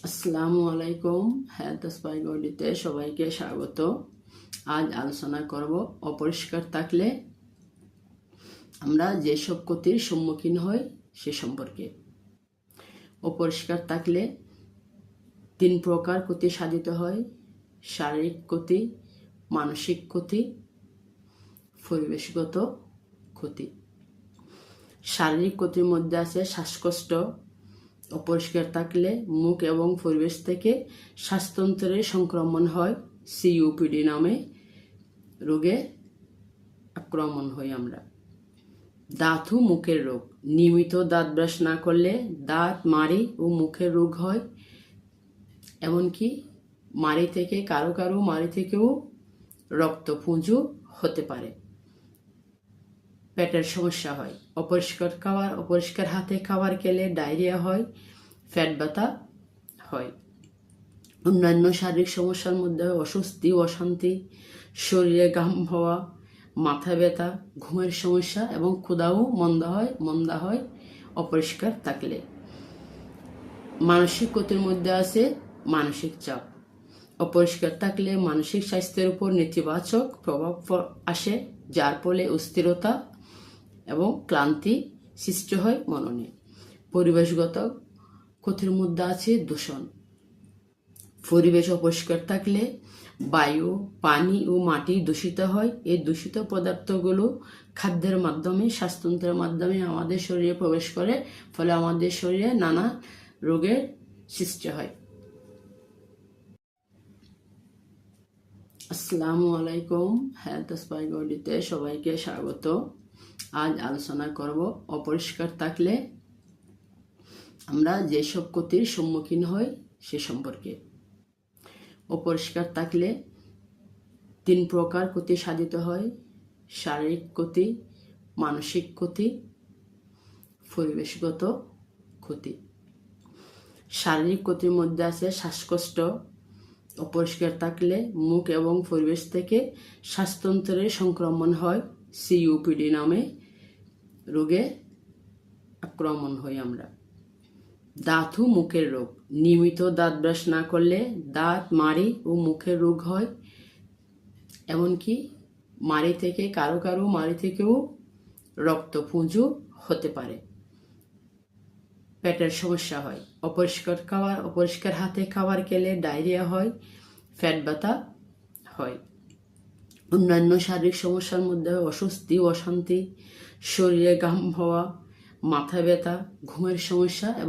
আসসালামু আলাইকুম। Health spy বডিতে সবাইকে স্বাগত। আজ আলোচনা করব অপরিষ্কার থাকলে আমরা যেসব ক্ষতির সম্মুখীন হই সে সম্পর্কে। অপরিষ্কার থাকলে 3 প্রকার ক্ষতি সাধিত হয়: শারীরিক ক্ষতি, মানসিক ক্ষতি, পরিবেশগত ক্ষতি। শারীরিক ক্ষতির মধ্যে আছে শ্বাসকষ্ট। অপরিষ্কার থাকলে মুখ এবং পরিবেশ থেকে শ্বাসতন্ত্রের সংক্রমণ হয়, সিওপিডি নামে রোগে আক্রমণ হই আমরা। দাঁত ও মুখের রোগ, নিয়মিত দাঁত ব্রাশ না করলে দাঁত, মাড়ি ও মুখের রোগ হয়। এমনকি কারো মাড়ি থেকেও রক্তপুঞ্জ হতে পারে। পেটের সমস্যা হয়, অপরিষ্কার হাতে খাবার খেলে ডায়রিয়া হয়, পেট ব্যথা হয়। অন্যান্য শারীরিক সমস্যার মধ্যে অস্বস্তি, অশান্তি, শরীরে ঘাম হওয়া, মাথা ব্যথা, ঘুমের সমস্যা এবং ক্ষুধাও মন্দা হয় অপরিষ্কার থাকলে। মানসিক ক্ষতির মধ্যে আছে মানসিক চাপ। অপরিষ্কার থাকলে মানসিক স্বাস্থ্যের উপর নেতিবাচক প্রভাব আসে, যার ফলে অস্থিরতা এবং ক্লান্তি সৃষ্টি হয় মননে। পরিবেশগত ক্ষতির মধ্যে আছে দূষণ। পরিবেশ অপরিষ্কার থাকলে বায়ু, পানি ও মাটি দূষিত হয়। এই দূষিত পদার্থগুলো খাদ্যের মাধ্যমে, শ্বাসতন্ত্রের মাধ্যমে আমাদের শরীরে প্রবেশ করে, ফলে আমাদের শরীরে নানা রোগের সৃষ্টি হয়। আসসালামু আলাইকুম। হেলথ স্পাই বডিতে সবাইকে স্বাগত। আজ আলোচনা করব অপরিষ্কার থাকলে আমরা যেসব ক্ষতির সম্মুখীন হই সে সম্পর্কে। অপরিষ্কার থাকলে 3 প্রকার ক্ষতি সাধিত হয়: শারীরিক ক্ষতি, মানসিক ক্ষতি, পরিবেশগত ক্ষতি। শারীরিক ক্ষতির মধ্যে আছে শ্বাসকষ্ট। অপরিষ্কার থাকলে মুখ এবং পরিবেশ থেকে শ্বাসতন্ত্রের সংক্রমণ হয়, সিওপিডি নামে রোগে আক্রমণ হই আমরা। দাঁত ও মুখের রোগ, নিয়মিত দাঁত ব্রাশ না করলে দাঁত, মাড়ি ও মুখের রোগ হয়। এমনকি কারো মাড়ি থেকেও রক্তপুঞ্জ হতে পারে। পেটের সমস্যা হয়, অপরিষ্কার হাতে খাবার খেলে ডায়রিয়া হয়, পেট ব্যথা হয়। অন্যান্য শারীরিক সমস্যার মধ্যে অস্বস্তি, অশান্তি, শরীরে ঘাম হওয়া, মাথা ব্যথা, ঘুমের সমস্যা এবং